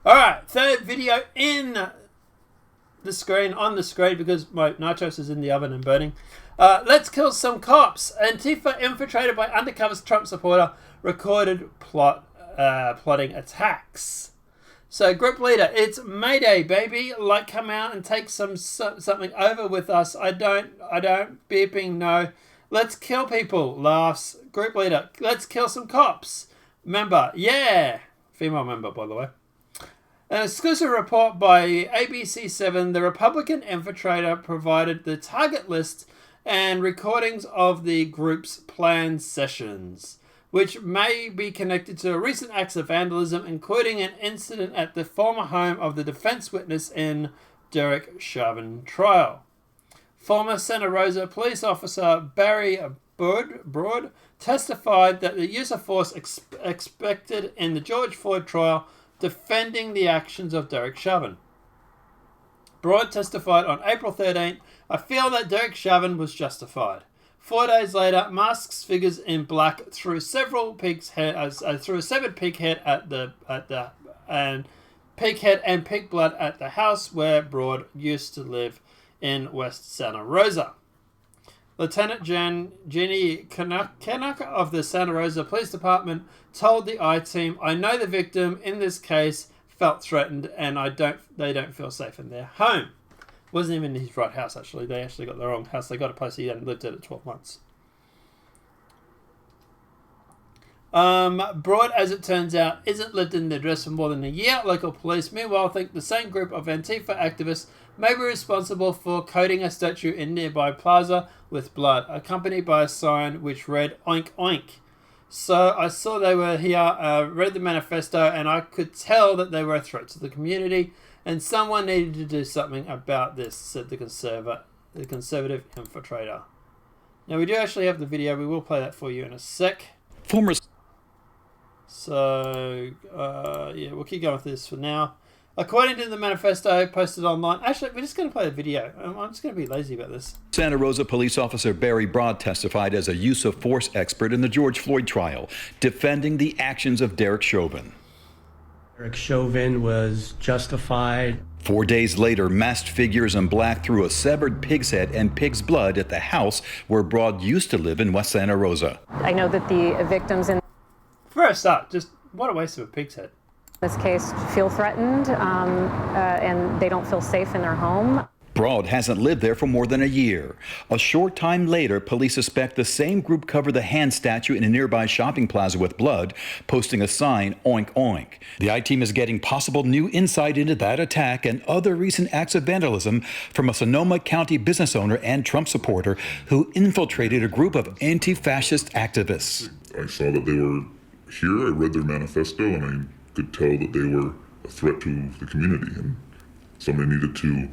All right, third video in the screen, on the screen, because my nachos is in the oven and burning. Let's kill some cops. Antifa infiltrated by undercover Trump supporter recorded plotting attacks. So group leader, it's Mayday, baby. Like, come out and take something over with us. I don't. Beeping, no. Let's kill people. Laughs. Group leader, let's kill some cops. Member, yeah. Female member, by the way. An exclusive report by ABC7, the Republican infiltrator provided the target list and recordings of the group's planned sessions, which may be connected to recent acts of vandalism, including an incident at the former home of the defense witness in Derek Chauvin trial. Former Santa Rosa police officer Barry Broad testified that the use of force expected in the George Floyd trial, defending the actions of Derek Chauvin. Broad testified on April 13th, I feel that Derek Chauvin was justified. 4 days later, masked figures in black threw a severed pig's head and pig blood at the house where Broad used to live in West Santa Rosa. Lieutenant Jenny Kanak of the Santa Rosa Police Department told the I-Team, I know the victim in this case felt threatened and they don't feel safe in their home. Wasn't even his right house, actually. They actually got the wrong house. They got a place he hadn't lived at 12 months. Broad, as it turns out, isn't lived in the address for more than a year. Local police, meanwhile, think the same group of Antifa activists may be responsible for coating a statue in nearby plaza with blood, accompanied by a sign which read, oink oink. So I saw they were here, read the manifesto, and I could tell that they were a threat to the community, and someone needed to do something about this, said the conservative infiltrator. Now, we do actually have the video. We will play that for you in a sec. So, yeah, we'll keep going with this for now. According to the manifesto posted online, actually, we're just going to play the video. I'm just going to be lazy about this. Santa Rosa police officer Barry Broad testified as a use of force expert in the George Floyd trial, defending the actions of Derek Chauvin. Derek Chauvin was justified. 4 days later, masked figures in black threw a severed pig's head and pig's blood at the house where Broad used to live in West Santa Rosa. I know that the victims in First up, just what a waste of a pig's head. this case feel threatened and they don't feel safe in their home. Broad hasn't lived there for more than a year. A short time later, police suspect the same group covered the hand statue in a nearby shopping plaza with blood, posting a sign, oink oink. The I-Team is getting possible new insight into that attack and other recent acts of vandalism from a Sonoma County business owner and Trump supporter who infiltrated a group of anti-fascist activists. I saw that they were here, I read their manifesto, and I could tell that they were a threat to the community, and somebody needed to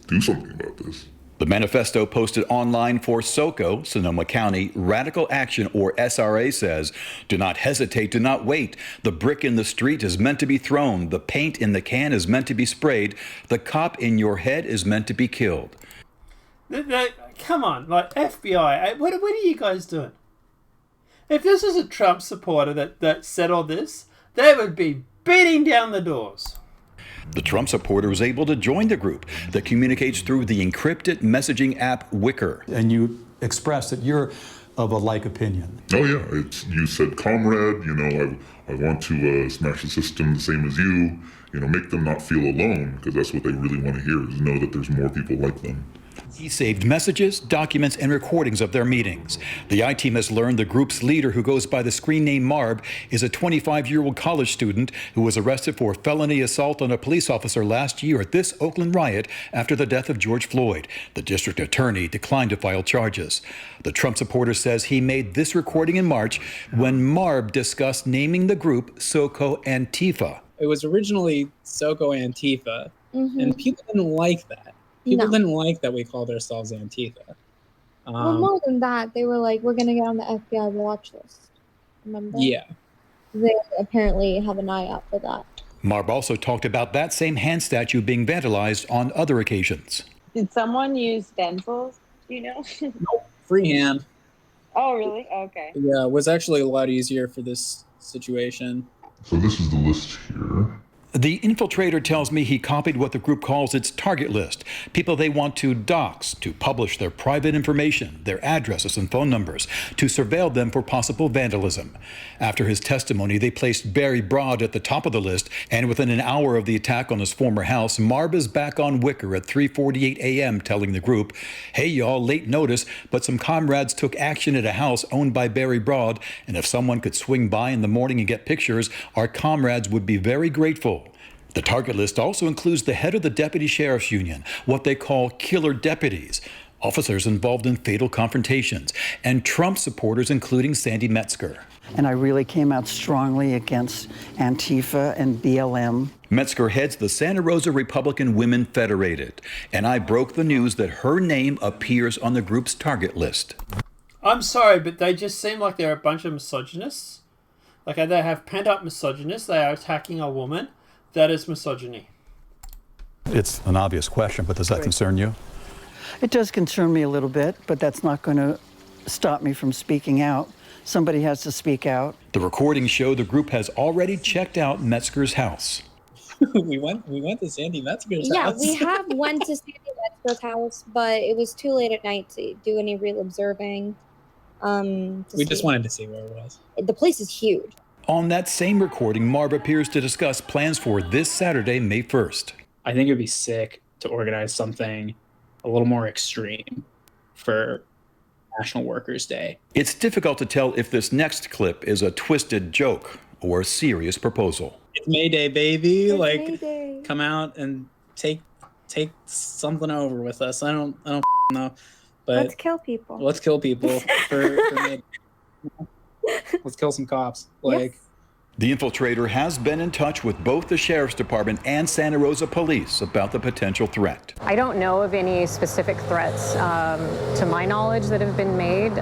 do something about this. The manifesto posted online for SoCo, Sonoma County, Radical Action, or SRA, says, do not hesitate, do not wait. The brick in the street is meant to be thrown. The paint in the can is meant to be sprayed. The cop in your head is meant to be killed. Come on, like FBI, what are you guys doing? If this was a Trump supporter that said all this, they would be beating down the doors. The Trump supporter was able to join the group that communicates through the encrypted messaging app Wicker. And you express that you're of a like opinion. Oh yeah, you said comrade, I want to smash the system the same as you, make them not feel alone, because that's what they really want to hear, is know that there's more people like them. He saved messages, documents, and recordings of their meetings. The I-Team has learned the group's leader, who goes by the screen name Marb, is a 25-year-old college student who was arrested for felony assault on a police officer last year at this Oakland riot after the death of George Floyd. The district attorney declined to file charges. The Trump supporter says he made this recording in March when Marb discussed naming the group SoCo Antifa. It was originally SoCo Antifa, and people didn't like that. People didn't like that we called ourselves Antifa. Well, more than that, they were like, we're going to get on the FBI watch list. Remember? Yeah. They apparently have an eye out for that. Marb also talked about that same hand statue being vandalized on other occasions. Did someone use stencils? Do you know? Nope. Freehand. Oh, really? Okay. Yeah, it was actually a lot easier for this situation. So this is the list here. The infiltrator tells me he copied what the group calls its target list, people they want to dox, to publish their private information, their addresses and phone numbers, to surveil them for possible vandalism. After his testimony, they placed Barry Broad at the top of the list, and within an hour of the attack on his former house, Marb is back on Wicker at 3:48 a.m. telling the group, "Hey y'all, late notice, but some comrades took action at a house owned by Barry Broad, and if someone could swing by in the morning and get pictures, our comrades would be very grateful." The target list also includes the head of the Deputy Sheriff's Union, what they call killer deputies, officers involved in fatal confrontations, and Trump supporters including Sandy Metzger. And I really came out strongly against Antifa and BLM. Metzger heads the Santa Rosa Republican Women Federated, and I broke the news that her name appears on the group's target list. I'm sorry, but they just seem like they're a bunch of misogynists. Like they have pent-up misogynists. They are attacking a woman. That is misogyny. It's an obvious question, but does that concern you? It does concern me a little bit, but that's not going to stop me from speaking out. Somebody has to speak out. The recordings show the group has already checked out Metzger's house. we went to Sandy Metzger's Yeah, house. we have went to Sandy Metzger's house, but it was too late at night to do any real observing. We just wanted to see where it was. The place is huge. On that same recording, Marb appears to discuss plans for this Saturday, May 1st. I think it would be sick to organize something a little more extreme for National Workers' Day. It's difficult to tell if this next clip is a twisted joke or a serious proposal. It's May Day, baby. It's like, May Day. Come out and take something over with us. I don't know, but Let's kill people. Let's kill people for May Day. Let's kill some cops. Like, Yes. The infiltrator has been in touch with both the Sheriff's Department and Santa Rosa Police about the potential threat. I don't know of any specific threats to my knowledge that have been made.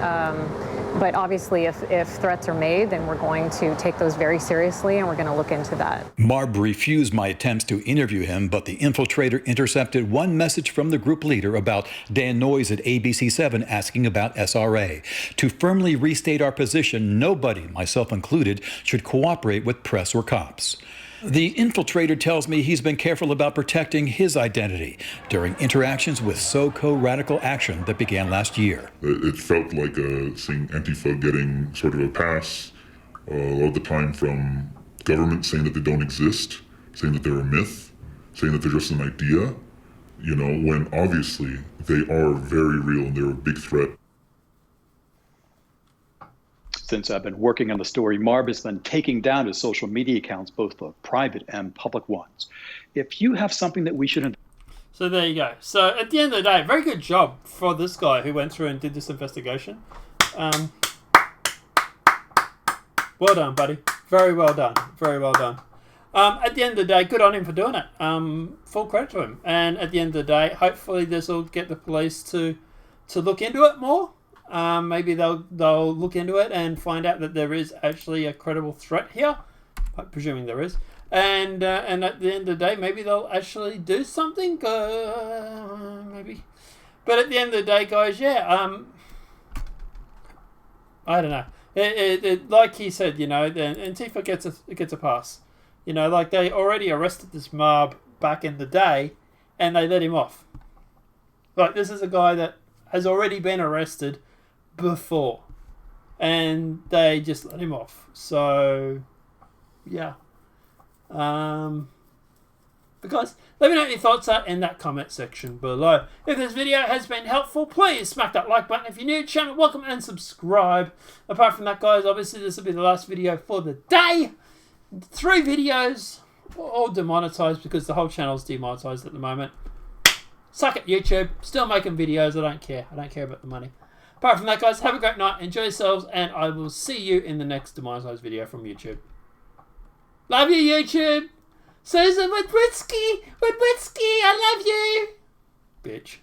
But obviously, if threats are made, then we're going to take those very seriously, and we're going to look into that. Marb refused my attempts to interview him, but the infiltrator intercepted one message from the group leader about Dan Noyes at ABC7 asking about SRA. To firmly restate our position, nobody, myself included, should cooperate with press or cops. The infiltrator tells me he's been careful about protecting his identity during interactions with so-called radical action that began last year. It felt like seeing Antifa getting sort of a pass a lot of the time from government saying that they don't exist, saying that they're a myth, saying that they're just an idea, you know, when obviously they are very real and they're a big threat. Since I've been working on the story, Marb has been taking down his social media accounts, both the private and public ones. If you have something that we should... So there you go. So at the end of the day, very good job for this guy who went through and did this investigation. Well done, buddy. Very well done. Very well done. At the end of the day, good on him for doing it. Full credit to him. And at the end of the day, hopefully this will get the police to look into it more. Maybe they'll look into it and find out that there is actually a credible threat here. I'm presuming there is. And at the end of the day, maybe they'll actually do something. Maybe. But at the end of the day, guys, yeah. I don't know. It like he said, you know, Antifa gets a pass. You know, like they already arrested this mob back in the day, and they let him off. Like this is a guy that has already been arrested before, and they just let him off. So, yeah. Because let me know what your thoughts are in that comment section below. If this video has been helpful, please smack that like button. If you're new to the channel, welcome and subscribe. Apart from that, guys, obviously this will be the last video for the day. 3 videos, all demonetized because the whole channel's demonetized at the moment. Suck it, YouTube. Still making videos. I don't care. I don't care about the money. Apart from that, guys, have a great night. Enjoy yourselves, and I will see you in the next demonetized video from YouTube. Love you, YouTube. Susan Witwitzki, I love you. Bitch.